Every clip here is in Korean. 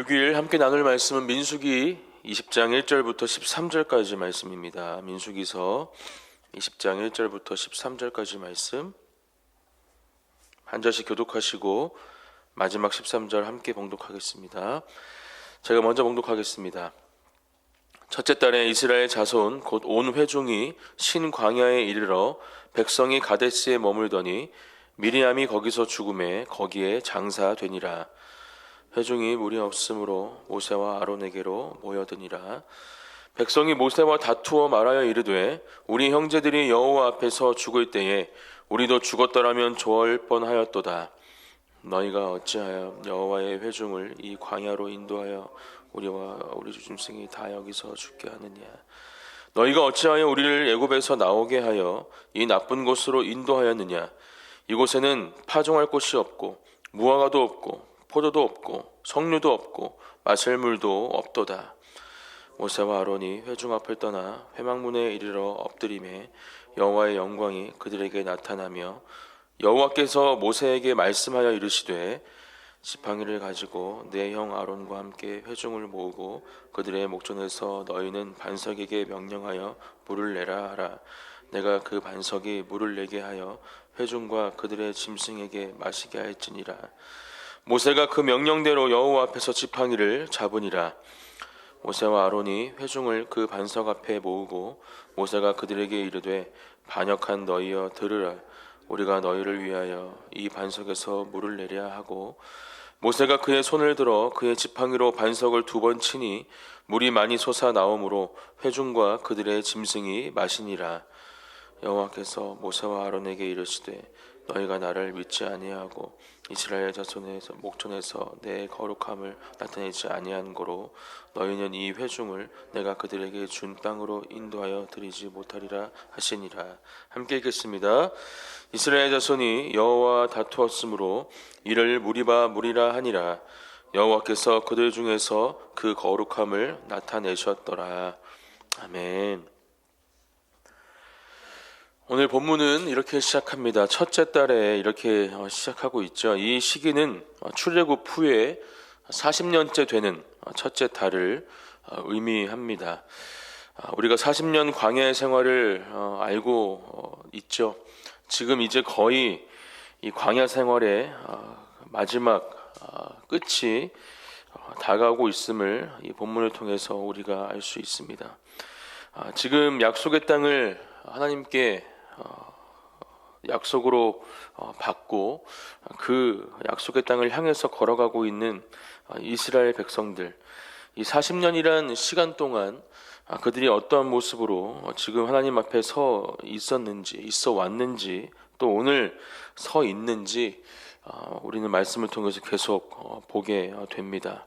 일요일 함께 나눌 말씀은 민수기 20장 1절부터 13절까지 말씀입니다. 민수기서 20장 1절부터 13절까지 말씀 한 절씩 교독하시고 마지막 13절 함께 봉독하겠습니다. 제가 먼저 봉독하겠습니다. 첫째 달에 이스라엘 자손 곧 온 회중이 신광야에 이르러 백성이 가데스에 머물더니 미리암이 거기서 죽음에 거기에 장사되니라. 회중이 무리 없으므로 모세와 아론에게로 모여드니라. 백성이 모세와 다투어 말하여 이르되 우리 형제들이 여호와 앞에서 죽을 때에 우리도 죽었더라면 좋을 뻔하였도다. 너희가 어찌하여 여호와의 회중을 이 광야로 인도하여 우리와 우리 짐승이 다 여기서 죽게 하느냐. 너희가 어찌하여 우리를 애굽에서 나오게 하여 이 나쁜 곳으로 인도하였느냐. 이곳에는 파종할 곳이 없고 무화과도 없고 포도도 없고 석류도 없고 마실 물도 없도다. 모세와 아론이 회중 앞을 떠나 회막문에 이르러 엎드림에 여호와의 영광이 그들에게 나타나며 여호와께서 모세에게 말씀하여 이르시되 지팡이를 가지고 내 형 아론과 함께 회중을 모으고 그들의 목전에서 너희는 반석에게 명령하여 물을 내라 하라. 내가 그 반석이 물을 내게 하여 회중과 그들의 짐승에게 마시게 할지니라. 모세가 그 명령대로 여호와 앞에서 지팡이를 잡으니라. 모세와 아론이 회중을 그 반석 앞에 모으고 모세가 그들에게 이르되 반역한 너희여 들으라. 우리가 너희를 위하여 이 반석에서 물을 내려 하고 모세가 그의 손을 들어 그의 지팡이로 반석을 2번 치니 물이 많이 솟아 나오므로 회중과 그들의 짐승이 마시니라. 여호와께서 모세와 아론에게 이르시되 너희가 나를 믿지 아니하고 이스라엘 자손의 목전에서 내 거룩함을 나타내지 아니한 고로 너희는 이 회중을 내가 그들에게 준 땅으로 인도하여 드리지 못하리라 하시니라. 함께 읽겠습니다. 이스라엘 자손이 여호와와 다투었으므로 이를 무리라 하니라. 여호와께서 그들 중에서 그 거룩함을 나타내셨더라. 아멘. 오늘 본문은 이렇게 시작합니다. 첫째 달에 이렇게 시작하고 있죠. 이 시기는 출애굽 후에 40년째 되는 첫째 달을 의미합니다. 우리가 40년 광야의 생활을 알고 있죠. 지금 이제 거의 이 광야 생활의 마지막 끝이 다가오고 있음을 이 본문을 통해서 우리가 알 수 있습니다. 지금 약속의 땅을 하나님께 약속으로 받고 그 약속의 땅을 향해서 걸어가고 있는 이스라엘 백성들, 이 40년이란 시간 동안 그들이 어떠한 모습으로 지금 하나님 앞에 서 있었는지, 있어 왔는지, 또 오늘 서 있는지 우리는 말씀을 통해서 계속 보게 됩니다.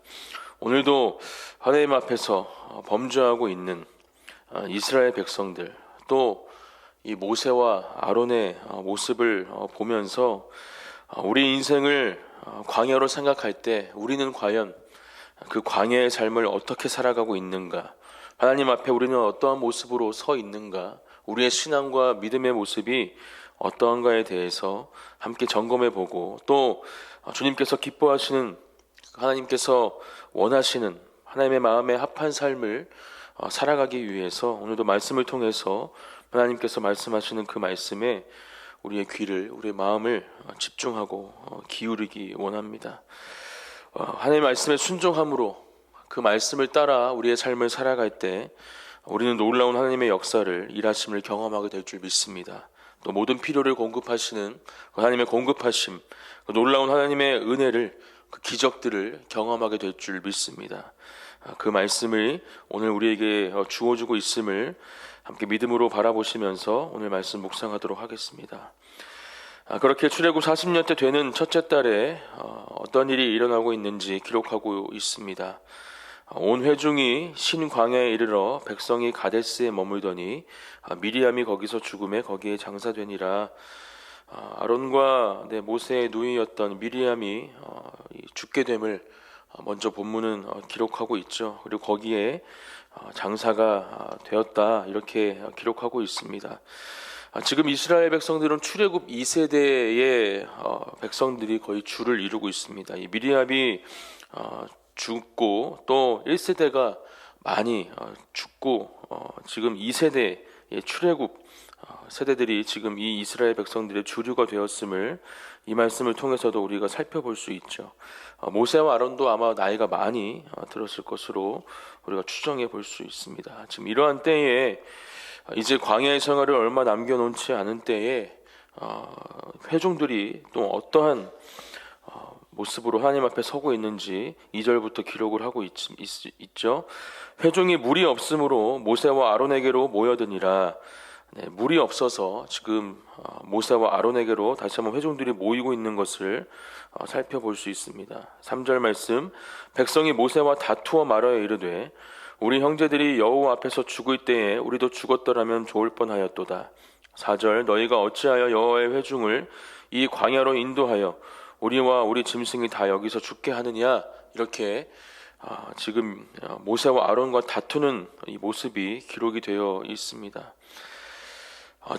오늘도 하나님 앞에서 범죄하고 있는 이스라엘 백성들, 또 이 모세와 아론의 모습을 보면서 우리 인생을 광야로 생각할 때 우리는 과연 그 광야의 삶을 어떻게 살아가고 있는가, 하나님 앞에 우리는 어떠한 모습으로 서 있는가, 우리의 신앙과 믿음의 모습이 어떠한가에 대해서 함께 점검해 보고, 또 주님께서 기뻐하시는, 하나님께서 원하시는 하나님의 마음에 합한 삶을 살아가기 위해서 오늘도 말씀을 통해서 하나님께서 말씀하시는 그 말씀에 우리의 귀를, 우리의 마음을 집중하고 기울이기 원합니다. 하나님의 말씀에 순종함으로 그 말씀을 따라 우리의 삶을 살아갈 때 우리는 놀라운 하나님의 역사를, 일하심을 경험하게 될 줄 믿습니다. 또 모든 필요를 공급하시는 하나님의 공급하심, 그 놀라운 하나님의 은혜를, 그 기적들을 경험하게 될 줄 믿습니다. 그 말씀을 오늘 우리에게 주어주고 있음을 함께 믿음으로 바라보시면서 오늘 말씀 묵상하도록 하겠습니다. 그렇게 출애굽 40년째 되는 첫째 달에 어떤 일이 일어나고 있는지 기록하고 있습니다. 온 회중이 신광야에 이르러 백성이 가데스에 머물더니 미리암이 거기서 죽음에 거기에 장사되니라. 아론과 모세의 누이였던 미리암이 죽게 됨을 먼저 본문은 기록하고 있죠. 그리고 거기에 장사가 되었다, 이렇게 기록하고 있습니다. 지금 이스라엘 백성들은 출애굽 2세대의 백성들이 거의 주를 이루고 있습니다. 이 미리암이 죽고 또 1세대가 많이 죽고 지금 2세대의 출애굽 세대들이 지금 이 이스라엘 백성들의 주류가 되었음을 이 말씀을 통해서도 우리가 살펴볼 수 있죠. 모세와 아론도 아마 나이가 많이 들었을 것으로 우리가 추정해 볼 수 있습니다. 지금 이러한 때에 이제 광야의 생활을 얼마 남겨놓지 않은 때에 회중들이 또 어떠한 모습으로 하나님 앞에 서고 있는지 2절부터 기록을 하고 있죠. 회중이 물이 없으므로 모세와 아론에게로 모여드니라. 물이 없어서 지금 모세와 아론에게로 다시 한번 회중들이 모이고 있는 것을 살펴볼 수 있습니다. 3절 말씀, 백성이 모세와 다투어 말하여 이르되 우리 형제들이 여호와 앞에서 죽을 때에 우리도 죽었더라면 좋을 뻔하였도다. 4절, 너희가 어찌하여 여호와의 회중을 이 광야로 인도하여 우리와 우리 짐승이 다 여기서 죽게 하느냐. 이렇게 지금 모세와 아론과 다투는 이 모습이 기록이 되어 있습니다.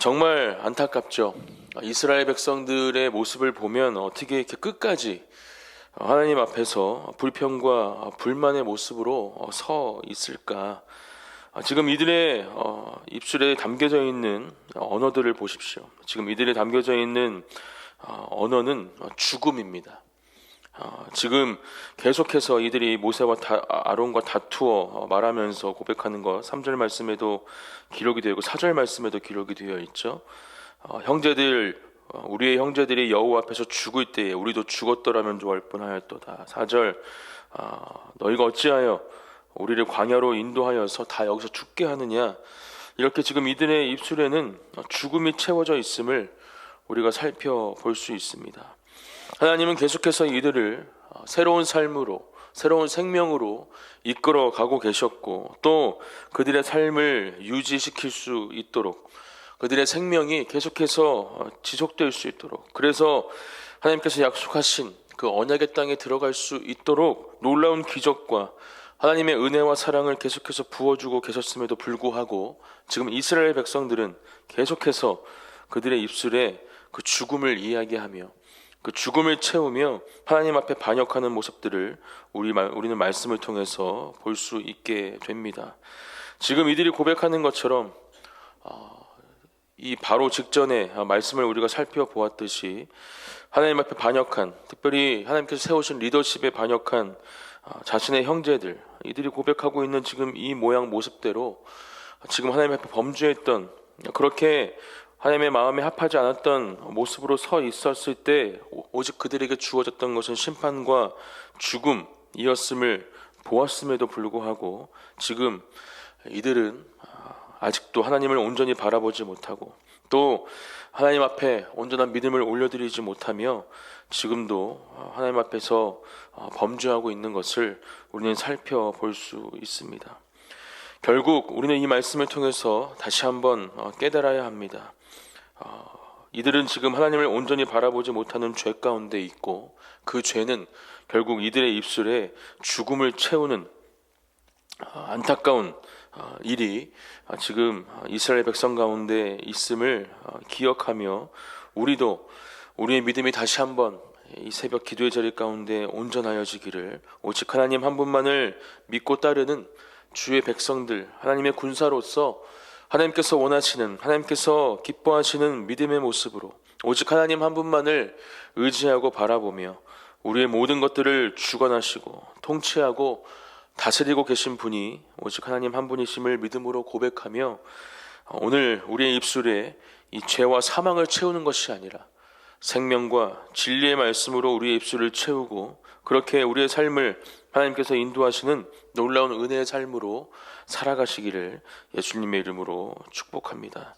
정말 안타깝죠. 이스라엘 백성들의 모습을 보면 어떻게 이렇게 끝까지 하나님 앞에서 불평과 불만의 모습으로 서 있을까. 지금 이들의 입술에 담겨져 있는 언어들을 보십시오. 지금 이들에 담겨져 있는 언어는 죽음입니다. 지금 계속해서 이들이 모세와 아론과 다투어 말하면서 고백하는 것 3절 말씀에도 기록이 되고 4절 말씀에도 기록이 되어 있죠. 우리의 형제들이 여호와 앞에서 죽을 때에 우리도 죽었더라면 좋을 뻔하였도다. 4절, 너희가 어찌하여 우리를 광야로 인도하여서 다 여기서 죽게 하느냐. 이렇게 지금 이들의 입술에는 죽음이 채워져 있음을 우리가 살펴볼 수 있습니다. 하나님은 계속해서 이들을 새로운 삶으로, 새로운 생명으로 이끌어 가고 계셨고, 또 그들의 삶을 유지시킬 수 있도록, 그들의 생명이 계속해서 지속될 수 있도록, 그래서 하나님께서 약속하신 그 언약의 땅에 들어갈 수 있도록 놀라운 기적과 하나님의 은혜와 사랑을 계속해서 부어주고 계셨음에도 불구하고 지금 이스라엘 백성들은 계속해서 그들의 입술에 그 죽음을 이야기하며 그 죽음을 채우며 하나님 앞에 반역하는 모습들을 우리는 말씀을 통해서 볼 수 있게 됩니다. 지금 이들이 고백하는 것처럼 이 바로 직전에 말씀을 우리가 살펴보았듯이 하나님 앞에 반역한, 특별히 하나님께서 세우신 리더십에 반역한 자신의 형제들, 이들이 고백하고 있는 지금 이 모양 모습대로 지금 하나님 앞에 범죄했던, 그렇게 하나님의 마음에 합하지 않았던 모습으로 서 있었을 때 오직 그들에게 주어졌던 것은 심판과 죽음이었음을 보았음에도 불구하고 지금 이들은 아직도 하나님을 온전히 바라보지 못하고 또 하나님 앞에 온전한 믿음을 올려드리지 못하며 지금도 하나님 앞에서 범죄하고 있는 것을 우리는 살펴볼 수 있습니다. 결국 우리는 이 말씀을 통해서 다시 한번 깨달아야 합니다. 이들은 지금 하나님을 온전히 바라보지 못하는 죄 가운데 있고 그 죄는 결국 이들의 입술에 죽음을 채우는 안타까운 일이 지금 이스라엘 백성 가운데 있음을 기억하며 우리도 우리의 믿음이 다시 한번 이 새벽 기도의 자리 가운데 온전하여지기를, 오직 하나님 한 분만을 믿고 따르는 주의 백성들, 하나님의 군사로서 하나님께서 원하시는, 하나님께서 기뻐하시는 믿음의 모습으로 오직 하나님 한 분만을 의지하고 바라보며 우리의 모든 것들을 주관하시고 통치하고 다스리고 계신 분이 오직 하나님 한 분이심을 믿음으로 고백하며 오늘 우리의 입술에 이 죄와 사망을 채우는 것이 아니라 생명과 진리의 말씀으로 우리의 입술을 채우고 그렇게 우리의 삶을 하나님께서 인도하시는 놀라운 은혜의 삶으로 살아가시기를 예수님의 이름으로 축복합니다.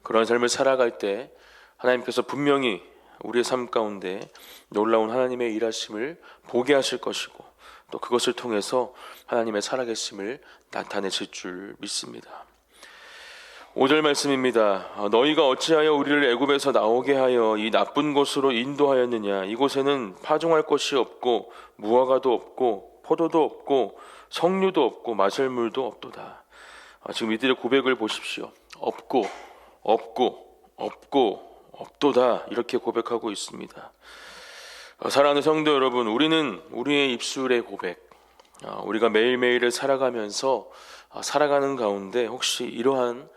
그런 삶을 살아갈 때 하나님께서 분명히 우리의 삶 가운데 놀라운 하나님의 일하심을 보게 하실 것이고 또 그것을 통해서 하나님의 살아계심을 나타내실 줄 믿습니다. 5절 말씀입니다. 너희가 어찌하여 우리를 애굽에서 나오게 하여 이 나쁜 곳으로 인도하였느냐. 이곳에는 파종할 것이 없고 무화과도 없고 포도도 없고 석류도 없고 마실 물도 없도다. 지금 이들의 고백을 보십시오. 없도다 이렇게 고백하고 있습니다. 사랑하는 성도 여러분, 우리는 우리의 입술의 고백, 우리가 매일매일을 살아가면서 살아가는 가운데 혹시 이러한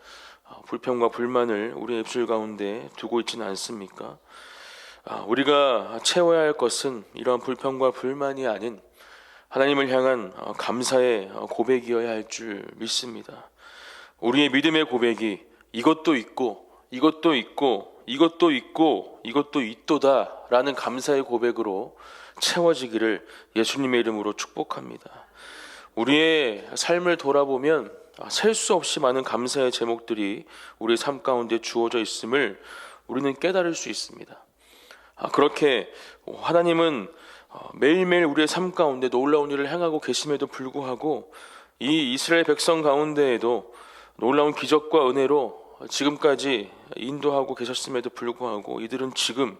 불평과 불만을 우리의 입술 가운데 두고 있지는 않습니까? 우리가 채워야 할 것은 이러한 불평과 불만이 아닌 하나님을 향한 감사의 고백이어야 할 줄 믿습니다. 우리의 믿음의 고백이 이것도 있고 이것도 있고 이것도 있고 이것도 있도다 라는 감사의 고백으로 채워지기를 예수님의 이름으로 축복합니다. 우리의 삶을 돌아보면 셀 수 없이 많은 감사의 제목들이 우리의 삶 가운데 주어져 있음을 우리는 깨달을 수 있습니다. 그렇게 하나님은 매일매일 우리의 삶 가운데 놀라운 일을 행하고 계심에도 불구하고 이 이스라엘 백성 가운데에도 놀라운 기적과 은혜로 지금까지 인도하고 계셨음에도 불구하고 이들은 지금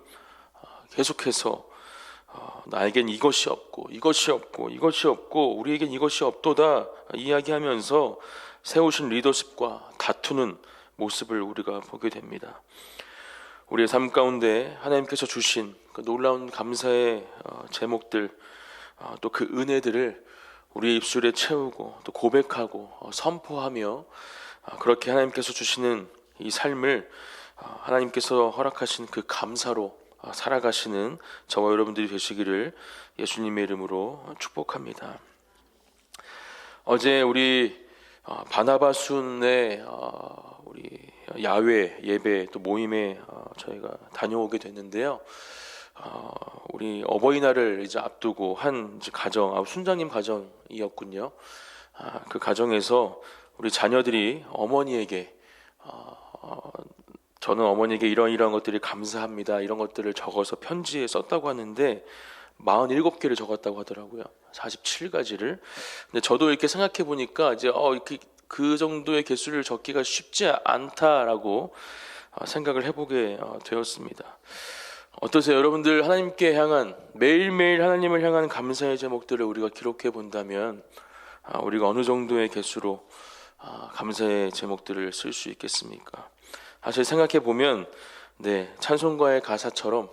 계속해서 나에겐 이것이 없고 이것이 없고 이것이 없고 우리에겐 이것이 없도다 이야기하면서 세우신 리더십과 다투는 모습을 우리가 보게 됩니다. 우리의 삶 가운데 하나님께서 주신 그 놀라운 감사의 제목들 또 그 은혜들을 우리의 입술에 채우고 또 고백하고 선포하며 그렇게 하나님께서 주시는 이 삶을 하나님께서 허락하신 그 감사로 살아가시는 저와 여러분들이 되시기를 예수님의 이름으로 축복합니다. 어제 우리 바나바순의 우리 야외 예배 또 모임에 저희가 다녀오게 됐는데요. 우리 어버이날을 이제 앞두고 한 가정, 순장님 가정이었군요. 그 가정에서 우리 자녀들이 어머니에게 저는 어머니에게 이런 것들이 감사합니다. 이런 것들을 적어서 편지에 썼다고 하는데 47개를 적었다고 하더라고요. 47가지를. 근데 저도 이렇게 생각해 보니까 이제 그 정도의 개수를 적기가 쉽지 않다라고 생각을 해보게 되었습니다. 어떠세요? 여러분들 하나님께 향한 매일매일 하나님을 향한 감사의 제목들을 우리가 기록해 본다면 우리가 어느 정도의 개수로 감사의 제목들을 쓸 수 있겠습니까? 사실 생각해 보면 찬송가의 가사처럼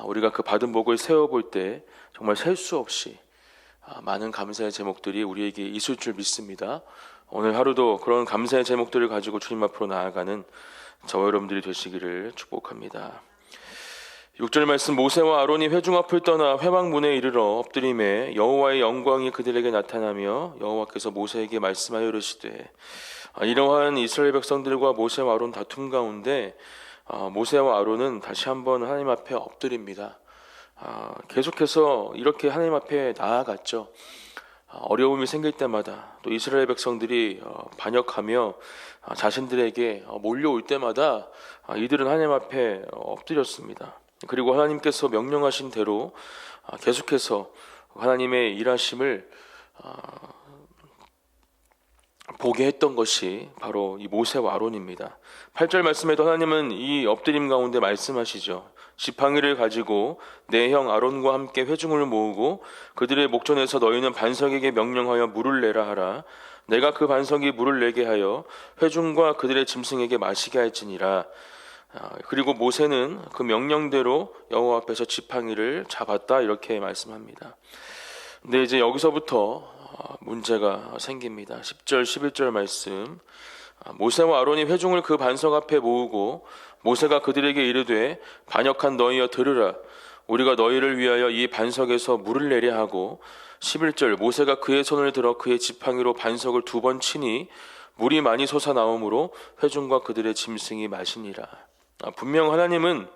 우리가 그 받은 복을 세워볼 때 정말 셀 수 없이 많은 감사의 제목들이 우리에게 있을 줄 믿습니다. 오늘 하루도 그런 감사의 제목들을 가지고 주님 앞으로 나아가는 저와 여러분들이 되시기를 축복합니다. 6절 말씀, 모세와 아론이 회중 앞을 떠나 회막문에 이르러 엎드림에 여호와의 영광이 그들에게 나타나며 여호와께서 모세에게 말씀하여 이르시되. 이러한 이스라엘 백성들과 모세와 아론 다툼 가운데 모세와 아론은 다시 한번 하나님 앞에 엎드립니다. 계속해서 이렇게 하나님 앞에 나아갔죠. 어려움이 생길 때마다 또 이스라엘 백성들이 반역하며 자신들에게 몰려올 때마다 이들은 하나님 앞에 엎드렸습니다. 그리고 하나님께서 명령하신 대로 계속해서 하나님의 일하심을 보게 했던 것이 바로 이 모세와 아론입니다. 8절 말씀에도 하나님은 이 엎드림 가운데 말씀하시죠. 지팡이를 가지고 내 형 아론과 함께 회중을 모으고 그들의 목전에서 너희는 반석에게 명령하여 물을 내라 하라. 내가 그 반석이 물을 내게 하여 회중과 그들의 짐승에게 마시게 할지니라. 그리고 모세는 그 명령대로 여호와 앞에서 지팡이를 잡았다 이렇게 말씀합니다. 근데 이제 여기서부터 문제가 생깁니다. 10절 11절 말씀, 모세와 아론이 회중을 그 반석 앞에 모으고 모세가 그들에게 이르되 반역한 너희여 들으라. 우리가 너희를 위하여 이 반석에서 물을 내려 하고 11절 모세가 그의 손을 들어 그의 지팡이로 반석을 2번 치니 물이 많이 솟아나오므로 회중과 그들의 짐승이 마시니라. 분명 하나님은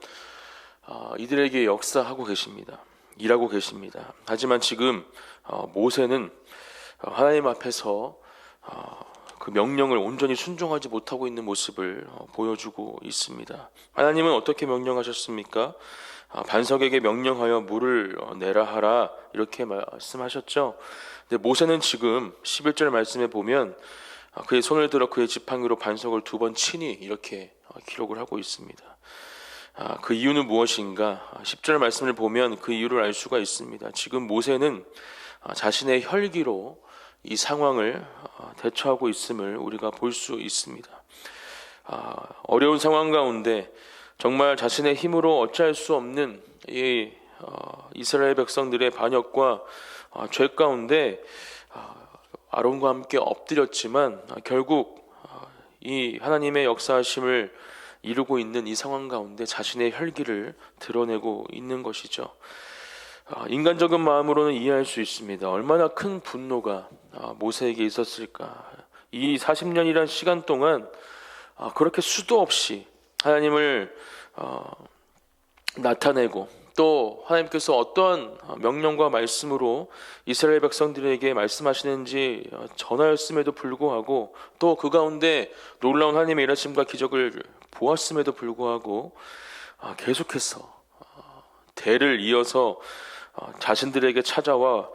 이들에게 역사하고 계십니다. 일하고 계십니다. 하지만 지금 모세는 하나님 앞에서 그 명령을 온전히 순종하지 못하고 있는 모습을 보여주고 있습니다. 하나님은 어떻게 명령하셨습니까? 반석에게 명령하여 물을 내라 하라 이렇게 말씀하셨죠. 근데 모세는 지금 11절 말씀에 보면 그의 손을 들어 그의 지팡이로 반석을 2번 치니 이렇게 기록을 하고 있습니다. 그 이유는 무엇인가? 10절 말씀을 보면 그 이유를 알 수가 있습니다. 지금 모세는 자신의 혈기로 이 상황을 대처하고 있음을 우리가 볼 수 있습니다. 어려운 상황 가운데 정말 자신의 힘으로 어찌할 수 없는 이 이스라엘 백성들의 반역과 죄 가운데 아론과 함께 엎드렸지만 결국 이 하나님의 역사하심을 이루고 있는 이 상황 가운데 자신의 혈기를 드러내고 있는 것이죠. 인간적인 마음으로는 이해할 수 있습니다. 얼마나 큰 분노가 모세에게 있었을까. 이 40년이란 시간 동안 그렇게 수도 없이 하나님을 나타내고 또 하나님께서 어떠한 명령과 말씀으로 이스라엘 백성들에게 말씀하시는지 전하였음에도 불구하고 또 그 가운데 놀라운 하나님의 일하심과 기적을 보았음에도 불구하고 계속해서 대를 이어서 자신들에게 찾아와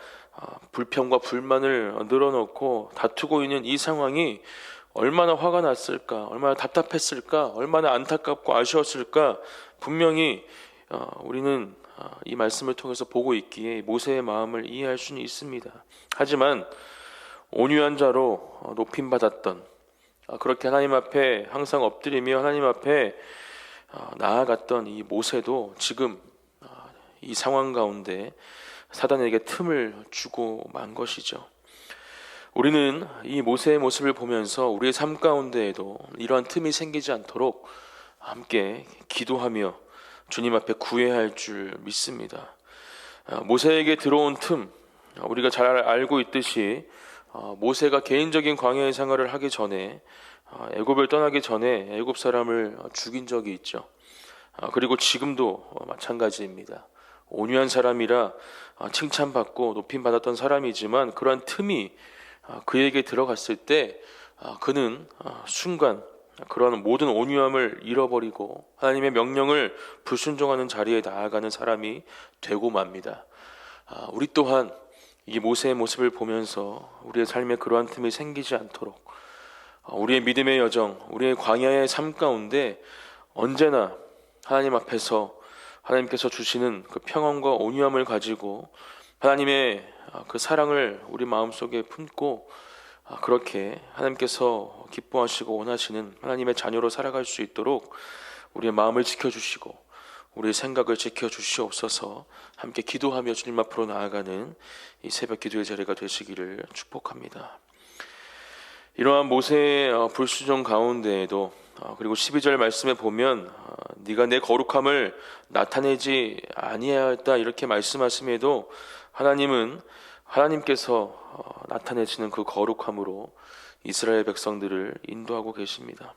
불평과 불만을 늘어놓고 다투고 있는 이 상황이 얼마나 화가 났을까, 얼마나 답답했을까, 얼마나 안타깝고 아쉬웠을까. 분명히 우리는 이 말씀을 통해서 보고 있기에 모세의 마음을 이해할 수는 있습니다. 하지만 온유한 자로 높임받았던, 그렇게 하나님 앞에 항상 엎드리며 하나님 앞에 나아갔던 이 모세도 지금 이 상황 가운데 사단에게 틈을 주고 만 것이죠. 우리는 이 모세의 모습을 보면서 우리의 삶 가운데에도 이러한 틈이 생기지 않도록 함께 기도하며 주님 앞에 구해야 할 줄 믿습니다. 모세에게 들어온 틈, 우리가 잘 알고 있듯이 모세가 개인적인 광야의 생활을 하기 전에 애굽을 떠나기 전에 애굽 사람을 죽인 적이 있죠. 그리고 지금도 마찬가지입니다. 온유한 사람이라 칭찬받고 높임받았던 사람이지만 그러한 틈이 그에게 들어갔을 때 그는 순간 그러한 모든 온유함을 잃어버리고 하나님의 명령을 불순종하는 자리에 나아가는 사람이 되고 맙니다. 우리 또한 이 모세의 모습을 보면서 우리의 삶에 그러한 틈이 생기지 않도록 우리의 믿음의 여정, 우리의 광야의 삶 가운데 언제나 하나님 앞에서 하나님께서 주시는 그 평안과 온유함을 가지고 하나님의 그 사랑을 우리 마음속에 품고 그렇게 하나님께서 기뻐하시고 원하시는 하나님의 자녀로 살아갈 수 있도록 우리의 마음을 지켜주시고 우리의 생각을 지켜주시옵소서. 함께 기도하며 주님 앞으로 나아가는 이 새벽 기도의 자리가 되시기를 축복합니다. 이러한 모세의 불순종 가운데에도 그리고 12절 말씀에 보면 네가 내 거룩함을 나타내지 아니하였다 이렇게 말씀하심에도 하나님께서 나타내시는 그 거룩함으로 이스라엘 백성들을 인도하고 계십니다.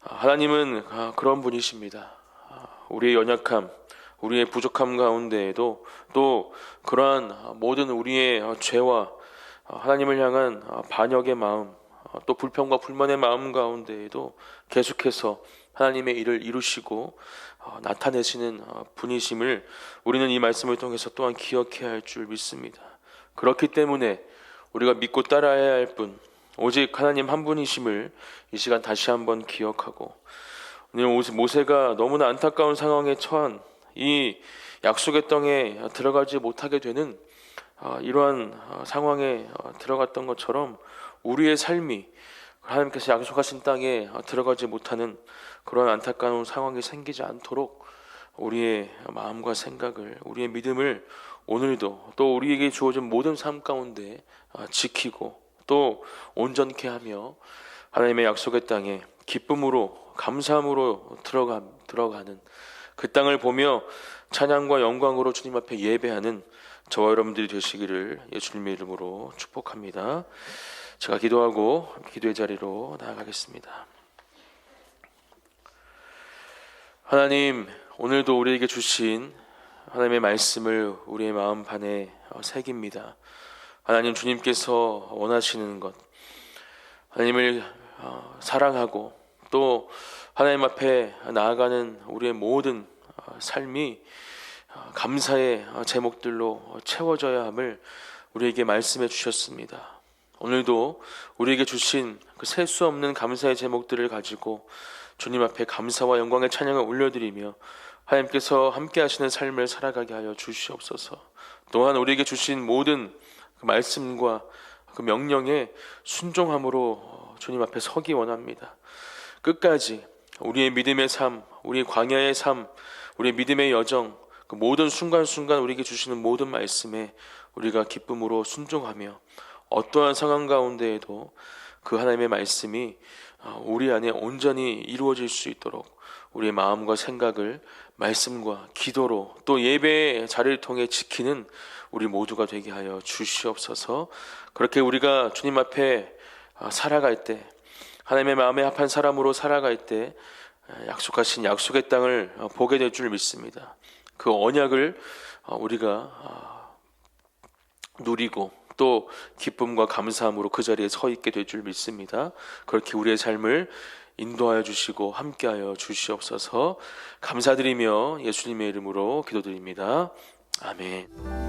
하나님은 그런 분이십니다. 우리의 연약함, 우리의 부족함 가운데에도 또 그러한 모든 우리의 죄와 하나님을 향한 반역의 마음, 또 불평과 불만의 마음 가운데에도 계속해서 하나님의 일을 이루시고 나타내시는 분이심을 우리는 이 말씀을 통해서 또한 기억해야 할 줄 믿습니다. 그렇기 때문에 우리가 믿고 따라야 할 분, 오직 하나님 한 분이심을 이 시간 다시 한번 기억하고, 오늘 모세가 너무나 안타까운 상황에 처한 이 약속의 땅에 들어가지 못하게 되는 이러한 상황에 들어갔던 것처럼 우리의 삶이 하나님께서 약속하신 땅에 들어가지 못하는 그런 안타까운 상황이 생기지 않도록 우리의 마음과 생각을, 우리의 믿음을 오늘도 또 우리에게 주어진 모든 삶 가운데 지키고 또 온전케 하며 하나님의 약속의 땅에 기쁨으로 감사함으로 들어가는 그 땅을 보며 찬양과 영광으로 주님 앞에 예배하는 저와 여러분들이 되시기를 예수님의 이름으로 축복합니다. 제가 기도하고 기도의 자리로 나아가겠습니다. 하나님, 오늘도 우리에게 주신 하나님의 말씀을 우리의 마음판에 새깁니다. 하나님, 주님께서 원하시는 것, 하나님을 사랑하고 또 하나님 앞에 나아가는 우리의 모든 삶이 감사의 제목들로 채워져야 함을 우리에게 말씀해 주셨습니다. 오늘도 우리에게 주신 그 셀 수 없는 감사의 제목들을 가지고 주님 앞에 감사와 영광의 찬양을 올려드리며 하나님께서 함께 하시는 삶을 살아가게 하여 주시옵소서. 또한 우리에게 주신 모든 그 말씀과 그 명령에 순종함으로 주님 앞에 서기 원합니다. 끝까지 우리의 믿음의 삶, 우리의 광야의 삶, 우리의 믿음의 여정, 그 모든 순간순간 우리에게 주시는 모든 말씀에 우리가 기쁨으로 순종하며 어떠한 상황 가운데에도 그 하나님의 말씀이 우리 안에 온전히 이루어질 수 있도록 우리의 마음과 생각을 말씀과 기도로 또 예배의 자리를 통해 지키는 우리 모두가 되게 하여 주시옵소서. 그렇게 우리가 주님 앞에 살아갈 때, 하나님의 마음에 합한 사람으로 살아갈 때 약속하신 약속의 땅을 보게 될 줄 믿습니다. 그 언약을 우리가 누리고 또 기쁨과 감사함으로 그 자리에 서 있게 될 줄 믿습니다. 그렇게 우리의 삶을 인도하여 주시고 함께하여 주시옵소서. 감사드리며 예수님의 이름으로 기도드립니다. 아멘.